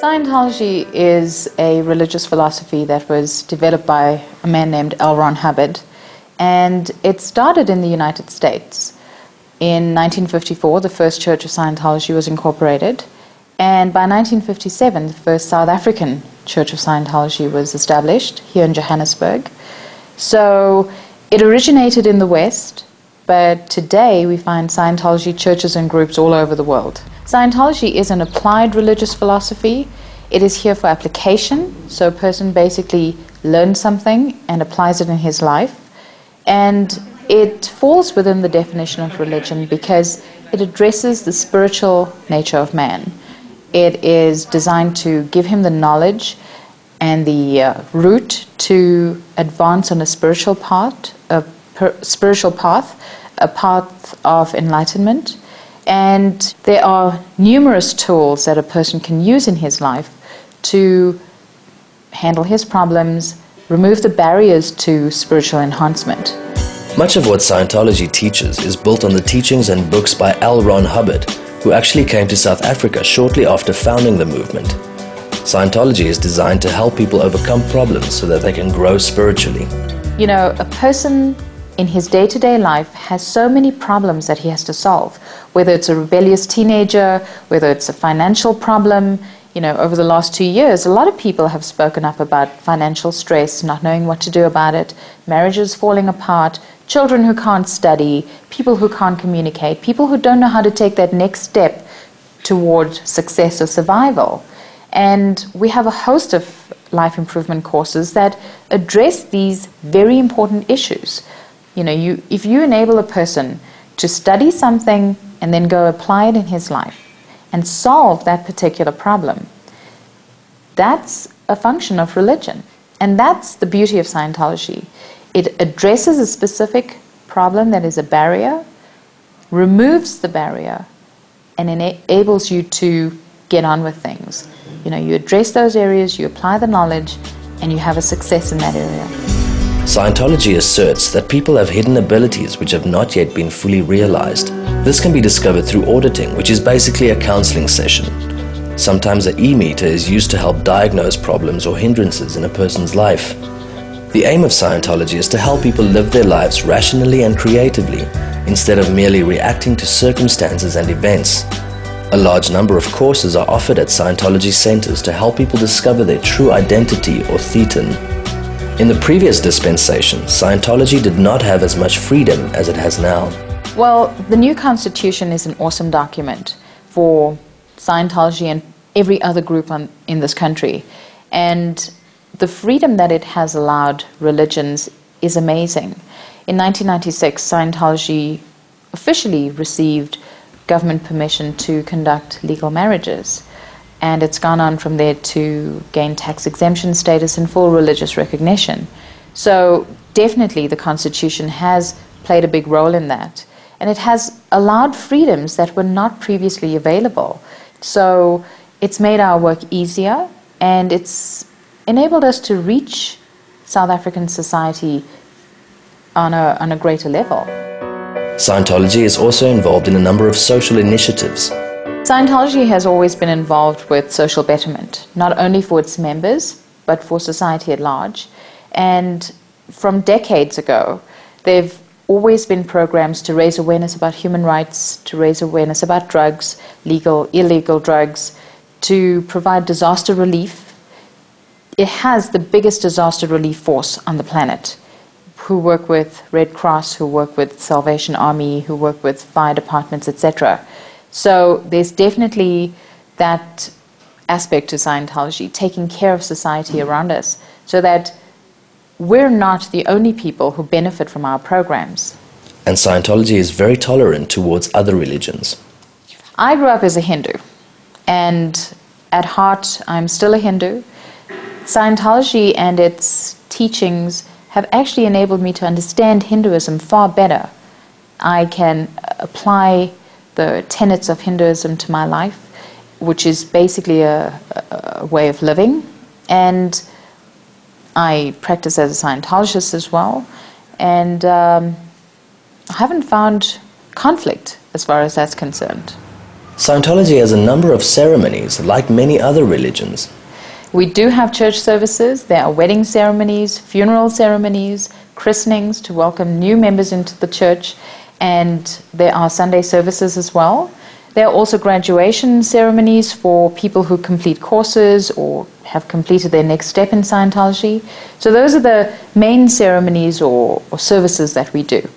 Scientology is a religious philosophy that was developed by a man named L. Ron Hubbard, and it started in the United States. In 1954, the first Church of Scientology was incorporated, and by 1957, the first South African Church of Scientology was established here in Johannesburg. So it originated in the West, but today we find Scientology churches and groups all over the world. Scientology is an applied religious philosophy. It is here for application, so a person basically learns something and applies it in his life. And it falls within the definition of religion because it addresses the spiritual nature of man. It is designed to give him the knowledge and the route to advance on a spiritual path, a path of enlightenment. And there are numerous tools that a person can use in his life to handle his problems, remove the barriers to spiritual enhancement. Much of what Scientology teaches is built on the teachings and books by L. Ron Hubbard, who actually came to South Africa shortly after founding the movement. Scientology is designed to help people overcome problems so that they can grow spiritually. You know, a person in his day-to-day life has so many problems that he has to solve, whether it's a rebellious teenager, whether it's a financial problem. You know, over the last 2 years, a lot of people have spoken up about financial stress, not knowing what to do about it, marriages falling apart, children who can't study, people who can't communicate, people who don't know how to take that next step toward success or survival. And we have a host of life improvement courses that address these very important issues. You know, if you enable a person to study something and then go apply it in his life and solve that particular problem, that's a function of religion. And that's the beauty of Scientology. It addresses a specific problem that is a barrier, removes the barrier, and enables you to get on with things. You know, you address those areas, you apply the knowledge, and you have a success in that area. Scientology asserts that people have hidden abilities which have not yet been fully realized. This can be discovered through auditing, which is basically a counseling session. Sometimes an e-meter is used to help diagnose problems or hindrances in a person's life. The aim of Scientology is to help people live their lives rationally and creatively, instead of merely reacting to circumstances and events. A large number of courses are offered at Scientology centers to help people discover their true identity or thetan. In the previous dispensation, Scientology did not have as much freedom as it has now. Well, the new constitution is an awesome document for Scientology and every other group in this country. And the freedom that it has allowed religions is amazing. In 1996, Scientology officially received government permission to conduct legal marriages. And it's gone on from there to gain tax exemption status and full religious recognition. So definitely the Constitution has played a big role in that. And it has allowed freedoms that were not previously available. So it's made our work easier, and it's enabled us to reach South African society on a greater level. Scientology is also involved in a number of social initiatives. Scientology has always been involved with social betterment, not only for its members, but for society at large. And from decades ago, they've always been programs to raise awareness about human rights, to raise awareness about drugs, legal, illegal drugs, to provide disaster relief. It has the biggest disaster relief force on the planet, who work with Red Cross, who work with Salvation Army, who work with fire departments, etc. So there's definitely that aspect to Scientology, taking care of society around us, so that we're not the only people who benefit from our programs. And Scientology is very tolerant towards other religions. I grew up as a Hindu, and at heart I'm still a Hindu. Scientology and its teachings have actually enabled me to understand Hinduism far better. I can apply the tenets of Hinduism to my life, which is basically a way of living. And I practice as a Scientologist as well. And I haven't found conflict as far as that's concerned. Scientology has a number of ceremonies like many other religions. We do have church services. There are wedding ceremonies, funeral ceremonies, christenings to welcome new members into the church, and there are Sunday services as well. There are also graduation ceremonies for people who complete courses or have completed their next step in Scientology. So those are the main ceremonies or services that we do.